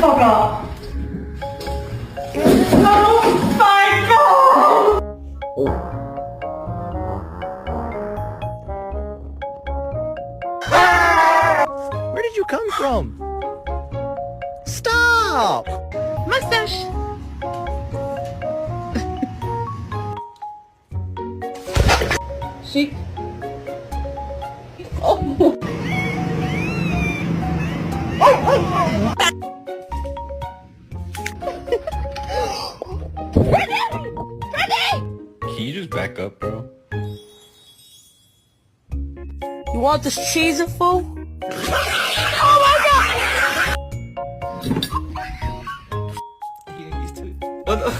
fuck up. Oh my god! Where did you come from? Stop! Mustache! She... Oh! Can you just back up, bro? You want this cheese, fool? He ain't used to it. Oh, no.